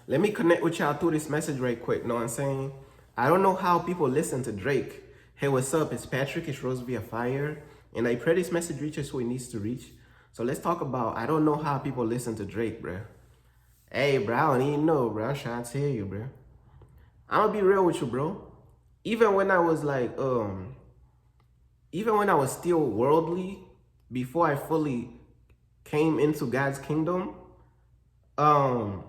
Let me connect with y'all through this message right quick. Know what I'm saying? I don't know how people listen to Drake. Hey, what's up? It's Patrick. It's Rose via Fire. And I pray this message reaches who it needs to reach. So let's talk about, I don't know how people listen to Drake, bruh. Hey, bro, I don't even know, bro. I'm trying to tell you, bro. I'm gonna be real with you, bro. Even when I was like, even when I was still worldly, before I fully came into God's kingdom, um,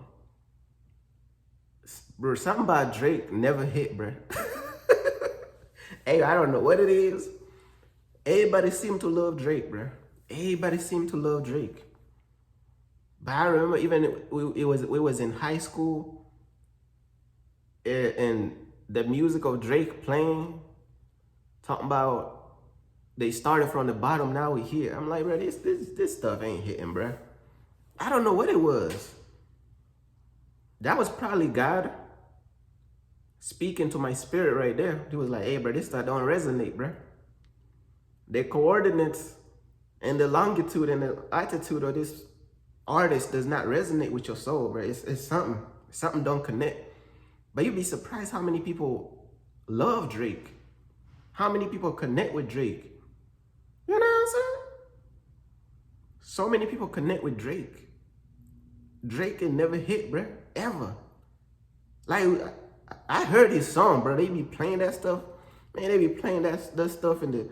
bro, something about Drake never hit, bro. Hey, I don't know what it is. Everybody seemed to love Drake, bro. Everybody seemed to love Drake. But I remember even it was in high school, and the music of Drake playing, talking about they started from the bottom, now we here. I'm like, bro, this stuff ain't hitting, bro. I don't know what it was. That was probably God speaking to my spirit right there. He was like, hey, bro, this stuff don't resonate, bro. The coordinates and the longitude and the altitude of this artist does not resonate with your soul, bro. It's something. Something don't connect. But you'd be surprised how many people love Drake. How many people connect with Drake. You know what I'm saying? So many people connect with Drake. Drake can never hit, bro. Ever. Like, I heard his song, bro. They be playing that stuff. Man, they be playing that stuff in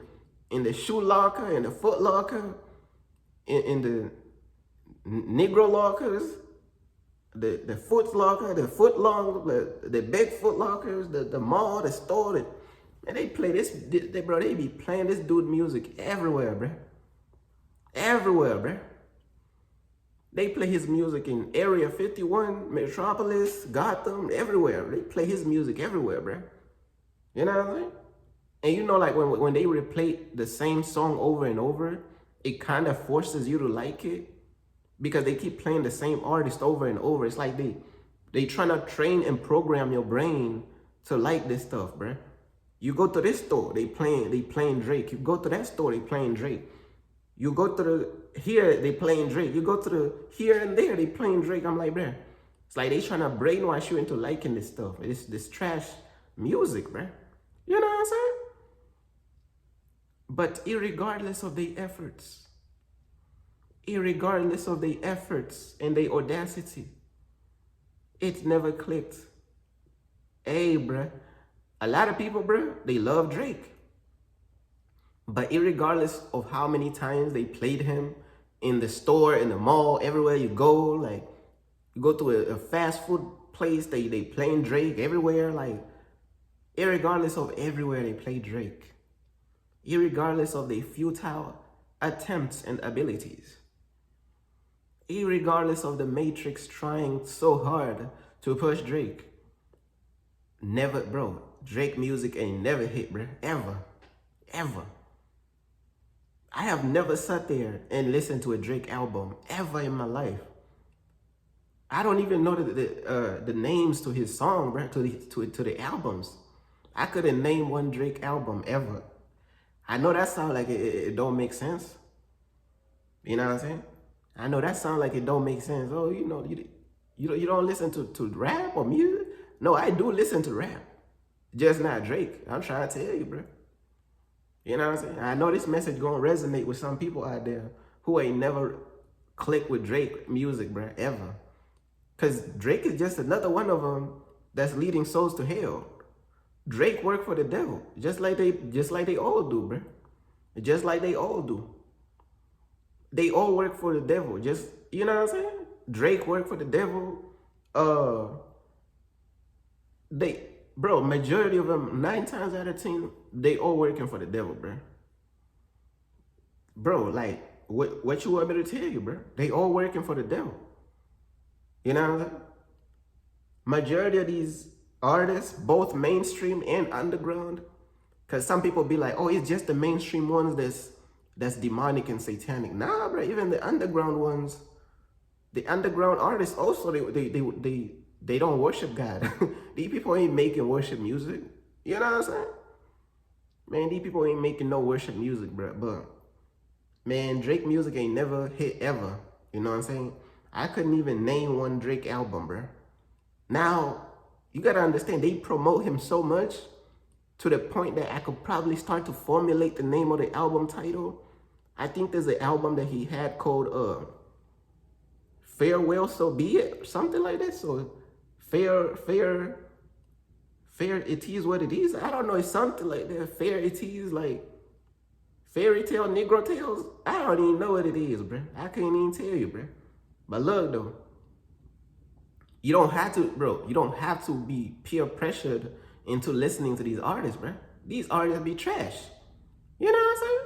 the shoe locker, in the foot locker, in the Negro lockers, the foot locker, the foot long, the big foot lockers, the mall, the store. And they play bro, they be playing this dude music everywhere, bro. Everywhere, bro. They play his music in Area 51, Metropolis, Gotham, everywhere. They play his music everywhere, bro. You know what I'm saying? And you know, like when they replay the same song over and over, it kind of forces you to like it because they keep playing the same artist over and over. It's like they trying to train and program your brain to like this stuff, bro. You go to this store, they playing Drake. You go to that store, they playing Drake. You go to here, they playing Drake. You go to the here and there, they playing Drake. I'm like, bro, it's like they trying to brainwash you into liking this stuff. It's this trash music, bro. You know what I'm saying? But irregardless of the efforts and the audacity, it never clicked. Hey, bro, a lot of people, bro, they love Drake. But irregardless of how many times they played him in the store, in the mall, everywhere you go, like you go to a fast food place, they playing Drake everywhere. Like, irregardless of everywhere they play Drake, irregardless of their futile attempts and abilities, irregardless of the Matrix trying so hard to push Drake, never, bro, Drake music ain't never hit, bro, ever, ever. I have never sat there and listened to a Drake album ever in my life. I don't even know the names to his song, bro, to the albums. I couldn't name one Drake album ever. I know that sounds like it don't make sense. You know what I'm saying? I know that sounds like it don't make sense. Oh, you know, you don't listen to rap or music? No, I do listen to rap. Just not Drake. I'm trying to tell you, bro. You know what I'm saying? I know this message gonna resonate with some people out there who ain't never clicked with Drake music, bro, ever. Cause Drake is just another one of them that's leading souls to hell. Drake worked for the devil, just like they all do, bro. Just like they all do. They all work for the devil. Just, you know what I'm saying? Drake worked for the devil. Bro, majority of them, 9 times out of 10, they all working for the devil, bro. Bro, like, what you want me to tell you, bro? They all working for the devil. You know what I'm saying? Majority of these artists, both mainstream and underground, because some people be like, oh, it's just the mainstream ones that's demonic and satanic. Nah, bro, even the underground ones, the underground artists also, they don't worship God. These people ain't making worship music. You know what I'm saying? Man, these people ain't making no worship music, bro. But, man, Drake music ain't never hit ever. You know what I'm saying? I couldn't even name one Drake album, bro. Now, you gotta understand, they promote him so much to the point that I could probably start to formulate the name of the album title. I think there's an album that he had called Farewell So Be It, or something like that. So fair, it is what it is. I don't know, it's something like that. Fair it is, like fairy tale, Negro tales. I don't even know what it is, bro. I can't even tell you, bro. But look though, you don't have to, bro. You don't have to be peer pressured into listening to these artists, bro. These artists be trash. You know what I'm saying?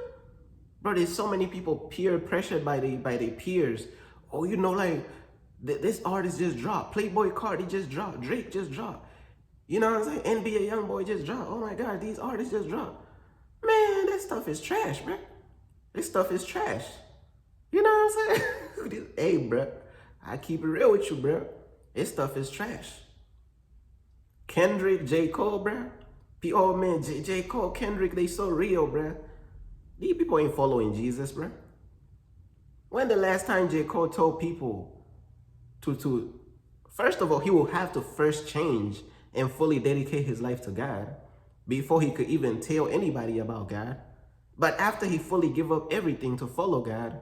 Bro, there's so many people peer pressured by their peers. Oh, you know, like this artist just dropped. Playboy Cardi just dropped. Drake just dropped. You know what I'm saying? NBA Youngboy just dropped. Oh my God, these artists just dropped. Man, that stuff is trash, bro. This stuff is trash. You know what I'm saying? Hey, bro, I keep it real with you, bro. This stuff is trash. Kendrick, J. Cole, bro. Oh man, J. Cole, Kendrick, they so real, bro. These people ain't following Jesus, bro. When the last time J. Cole told people to first of all, he will have to first change and fully dedicate his life to God before he could even tell anybody about God. But after he fully give up everything to follow God,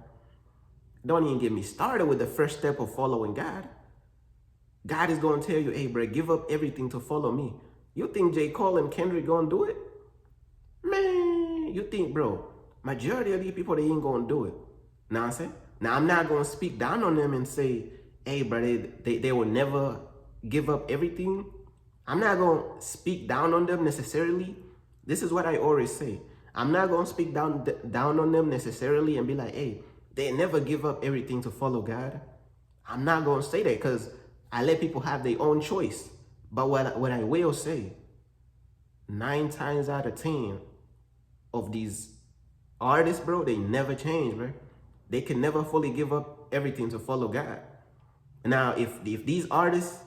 don't even get me started with the first step of following God. God is going to tell you, hey, bro, give up everything to follow me. You think J. Cole and Kendrick going to do it? Man, you think, bro, majority of these people, they ain't going to do it. Know what I'm saying? Now, I'm not going to speak down on them and say, hey, bro, they will never give up everything. I'm not going to speak down on them necessarily. This is what I always say. I'm not going to speak down on them necessarily and be like, hey, they never give up everything to follow God. I'm not going to say that because I let people have their own choice. But what I will say, 9 times out of 10 of these artists, bro, they never change, bro. They can never fully give up everything to follow God. Now, if these artists,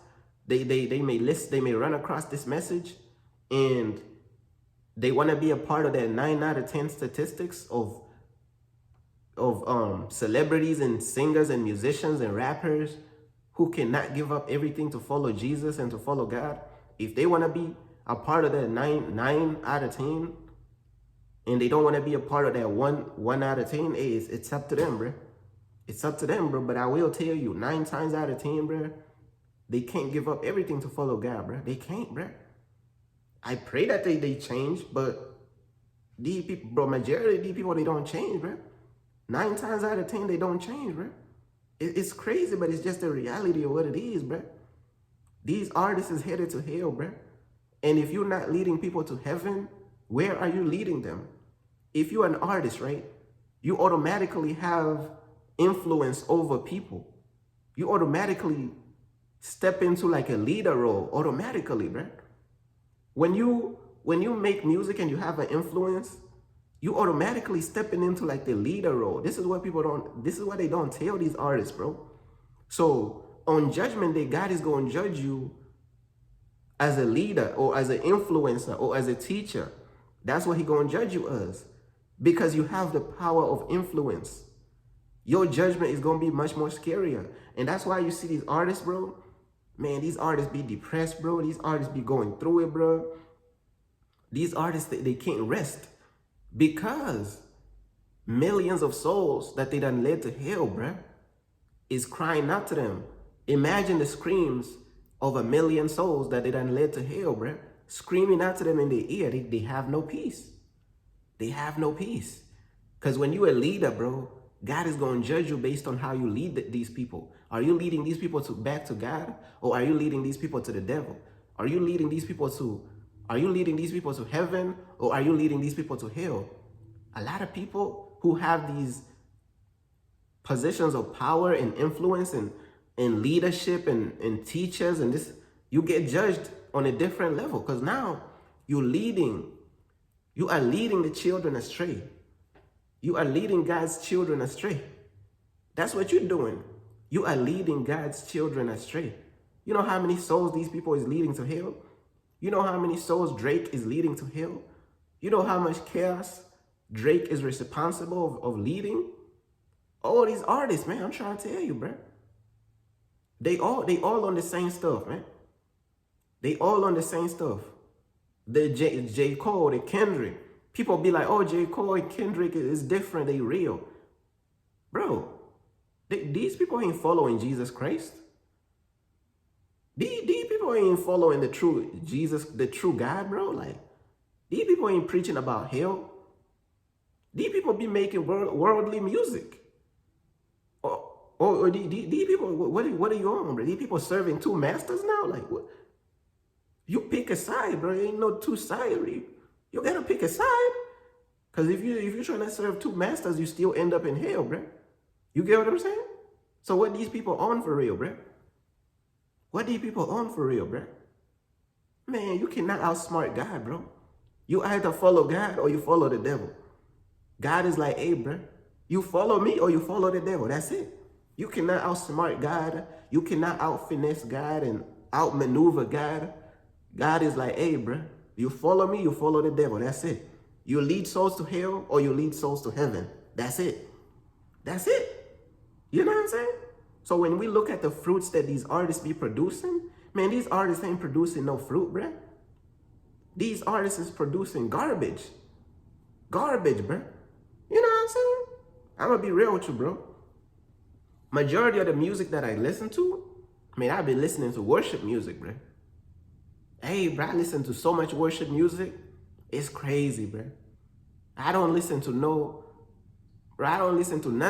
they may run across this message and they want to be a part of that 9 out of 10 statistics of celebrities and singers and musicians and rappers who cannot give up everything to follow Jesus and to follow God. If they want to be a part of that 9 out of 10, and they don't want to be a part of that 1 out of 10, hey, it's up to them, bro. It's up to them, bro. But I will tell you, 9 times out of 10, bro, they can't give up everything to follow God, bro. They can't, bro. I pray that they change, but these people, bro, majority of these people, they don't change, bro. 9 times out of 10, they don't change, bro. It's crazy, but it's just the reality of what it is, bro. These artists is headed to hell, bro. And if you're not leading people to heaven, where are you leading them? If you're an artist, right, you automatically have influence over people. You automatically step into like a leader role automatically, bro. When you make music and you have an influence, you automatically stepping into like the leader role. This is what they don't tell these artists, bro. So on Judgment Day, God is going to judge you as a leader or as an influencer or as a teacher. That's what he's going to judge you as, because you have the power of influence. Your judgment is going to be much more scarier. And that's why you see these artists, bro. Man, these artists be depressed, bro. These artists be going through it, bro. These artists, they can't rest because millions of souls that they done led to hell, bro, is crying out to them. Imagine the screams of 1 million souls that they done led to hell, bro, screaming out to them in their ear. They have no peace. They have no peace. Because when you're a leader, bro, God is going to judge you based on how you lead these people. Are you leading these people back to God, or are you leading these people to the devil? Are you leading these people to heaven, or are you leading these people to hell? A lot of people who have these positions of power and influence and leadership and teachers and this, you get judged on a different level, because now you are leading the children astray. You are leading God's children astray. That's what you're doing. You are leading God's children astray. You know how many souls these people is leading to hell? You know how many souls Drake is leading to hell? You know how much chaos Drake is responsible of leading? All these artists, man, I'm trying to tell you, bro. They all on the same stuff, man. They all on the same stuff. The J. Cole, the Kendrick. People be like, oh, J. Cole and Kendrick is different. They real. Bro, these people ain't following Jesus Christ. These people ain't following the true Jesus, the true God, bro. Like, these people ain't preaching about hell. These people be making worldly music. Or these people, what are you on, bro? These people serving two masters now? Like, what? You pick a side, bro. Ain't no two sides. You gotta pick a side. Because if you're trying to serve two masters, you still end up in hell, bro. You get what I'm saying? So what these people on for real, bro? What these people on for real, bro? Man, you cannot outsmart God, bro. You either follow God or you follow the devil. God is like, hey, bro, you follow me or you follow the devil. That's it. You cannot outsmart God. You cannot out-finesse God and outmaneuver God. God is like, hey, bro, you follow me, you follow the devil. That's it. You lead souls to hell or you lead souls to heaven. That's it. That's it. You know what I'm saying? So when we look at the fruits that these artists be producing, man, these artists ain't producing no fruit, bro. These artists is producing garbage. Garbage, bro. You know what I'm saying? I'm gonna be real with you, bro. Majority of the music that I listen to, man, I've been listening to worship music, bro. Hey, bro, I listen to so much worship music. It's crazy, bro. I don't listen to none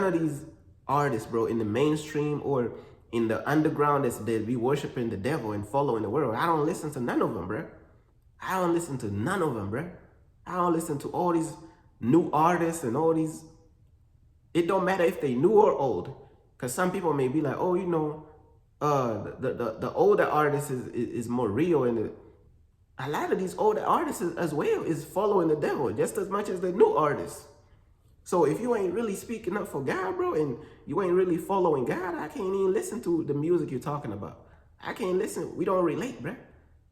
of these artists, bro, in the mainstream or in the underground that be worshiping the devil and following the world. I don't listen to none of them, bro. I don't listen to none of them, bro. I don't listen to all these new artists and all these. It don't matter if they new or old. Because some people may be like, oh, you know, the older artist is more real. And a lot of these older artists as well is following the devil just as much as the new artists. So if you ain't really speaking up for God, bro, and you ain't really following God, I can't even listen to the music you're talking about. I can't listen. We don't relate, bro.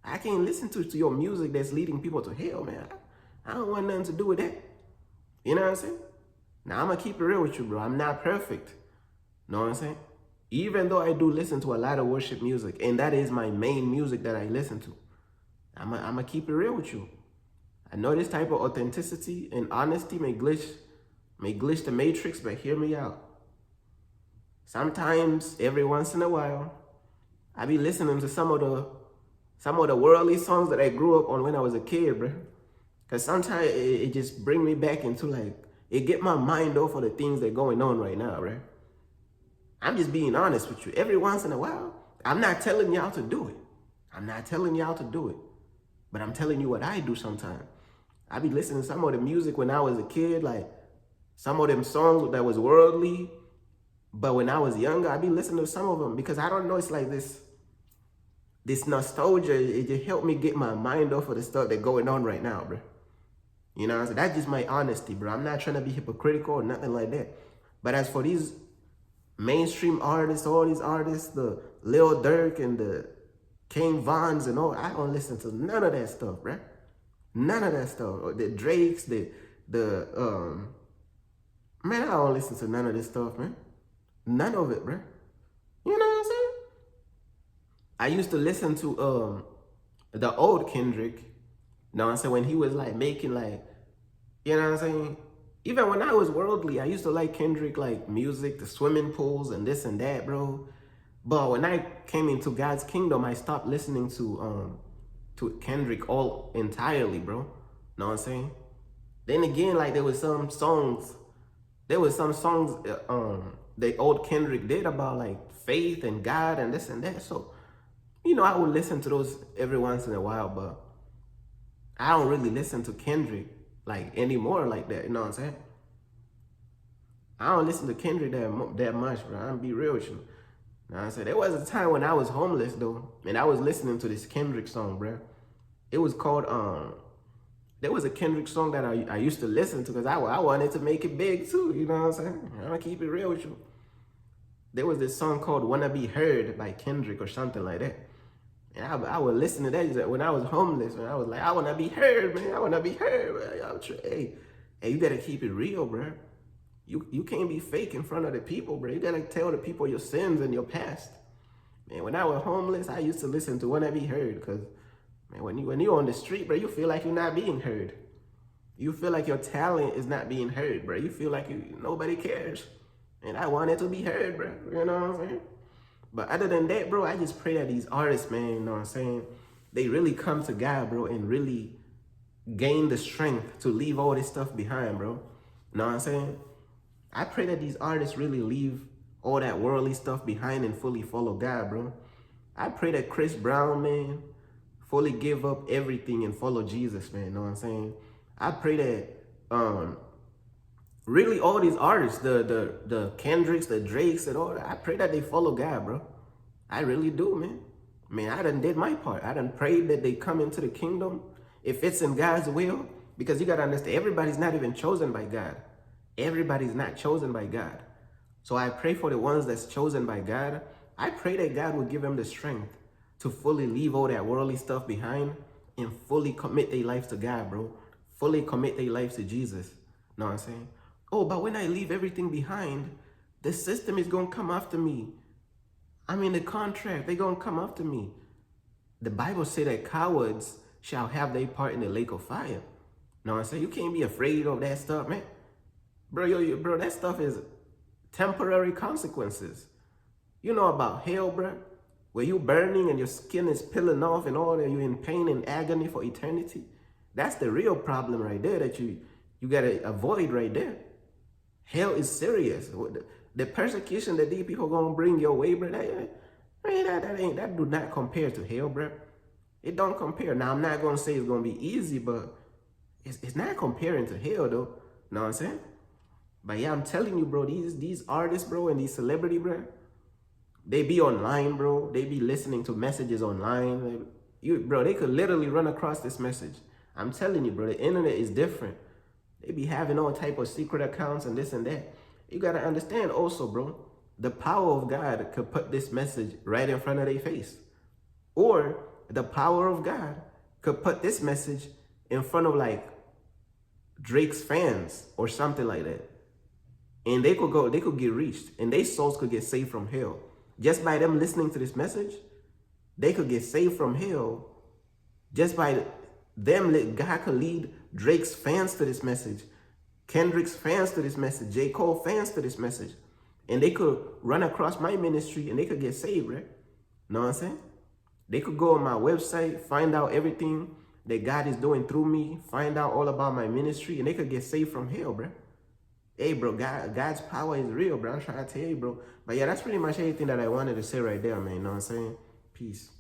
I can't listen to your music that's leading people to hell, man. I don't want nothing to do with that. You know what I'm saying? Now, I'm going to keep it real with you, bro. I'm not perfect. Know what I'm saying? Even though I do listen to a lot of worship music, and that is my main music that I listen to, I'm going to keep it real with you. I know this type of authenticity and honesty may glitch the matrix, but hear me out. Sometimes, every once in a while, I be listening to some of the worldly songs that I grew up on when I was a kid, bro. Because sometimes it just bring me back into like, it get my mind off of the things that going on right now, right? I'm just being honest with you. Every once in a while, I'm not telling y'all to do it. I'm not telling y'all to do it. But I'm telling you what I do sometimes. I be listening to some of the music when I was a kid, like some of them songs that was worldly. But when I was younger, I be listening to some of them because I don't know, it's like this nostalgia. It just helped me get my mind off of the stuff that's going on right now, bro. You know what I'm saying? That's just my honesty, bro. I'm not trying to be hypocritical or nothing like that. But as for these mainstream artists, all these artists, the Lil Durk and the King Vons and all, I don't listen to none of that stuff, bro. None of that stuff. Or the Drakes, man, I don't listen to none of this stuff, man. None of it, bro. You know what I'm saying? I used to listen to the old Kendrick. You know what I'm saying? When he was like making like, you know what I'm saying? Even when I was worldly, I used to like Kendrick, like music, the swimming pools and this and that, bro. But when I came into God's kingdom, I stopped listening to Kendrick all entirely, bro. Know what I'm saying? Then again, like there was some songs that old Kendrick did about like faith and God and this and that. So, you know, I would listen to those every once in a while, but I don't really listen to Kendrick like anymore like that. You know what I'm saying? I don't listen to Kendrick that much, bro. I'm gonna be real with you. You know what I'm saying? There was a time when I was homeless though, and I was listening to this Kendrick song, bro. It was called there was a Kendrick song that I used to listen to because I wanted to make it big too. You know what I'm saying? I'm gonna keep it real with you. There was this song called "Wanna Be Heard" by Kendrick or something like that. And I would listen to that when I was homeless, and I was like, I want to be heard, man. I want to be heard, man. Hey, you got to keep it real, bro. You can't be fake in front of the people, bro. You got to tell the people your sins and your past. Man, when I was homeless, I used to listen to "Wanna Be Heard" because Man, when you're on the street, bro, you feel like you're not being heard. You feel like your talent is not being heard, bro. You feel like nobody cares. And I want it to be heard, bro. You know what I'm saying? But other than that, bro, I just pray that these artists, man, you know what I'm saying, they really come to God, bro, and really gain the strength to leave all this stuff behind, bro. You know what I'm saying? I pray that these artists really leave all that worldly stuff behind and fully follow God, bro. I pray that Chris Brown, man, fully give up everything and follow Jesus, man. You know what I'm saying? I pray that really all these artists, the Kendricks, the Drakes, and all that, I pray that they follow God, bro. I really do, man. Man, I done did my part. I done prayed that they come into the kingdom if it's in God's will, because you got to understand, everybody's not even chosen by God. Everybody's not chosen by God. So I pray for the ones that's chosen by God. I pray that God will give them the strength to fully leave all that worldly stuff behind and fully commit their lives to God, bro. Fully commit their lives to Jesus. Know what I'm saying? Oh, but when I leave everything behind, the system is going to come after me. I mean, the contract, they're going to come after me. The Bible says that cowards shall have their part in the lake of fire. Know what I'm saying? You can't be afraid of that stuff, man. Bro, that stuff is temporary consequences. You know about hell, bro? Where you burning and your skin is peeling off and all that, you're in pain and agony for eternity. That's the real problem right there that you got to avoid right there. Hell is serious. The persecution that these people going to bring your way, bro, that do not compare to hell, bro. It don't compare. Now, I'm not going to say it's going to be easy, but it's not comparing to hell, though. Know what I'm saying? But yeah, I'm telling you, bro, these artists, bro, and these celebrity, bro, they be online, bro. They be listening to messages online. Bro, they could literally run across this message. I'm telling you, bro, the internet is different. They be having all type of secret accounts and this and that. You got to understand also, bro, the power of God could put this message right in front of their face. Or the power of God could put this message in front of like Drake's fans or something like that. And they could get reached and their souls could get saved from hell. Just by them listening to this message, they could get saved from hell just by them. God could lead Drake's fans to this message, Kendrick's fans to this message, J. Cole fans to this message. And they could run across my ministry and they could get saved, right? Know what I'm saying? They could go on my website, find out everything that God is doing through me, find out all about my ministry, and they could get saved from hell, bro. Hey, bro, God's power is real, bro. I'm trying to tell you, bro. But yeah, that's pretty much everything that I wanted to say right there, man. You know what I'm saying? Peace.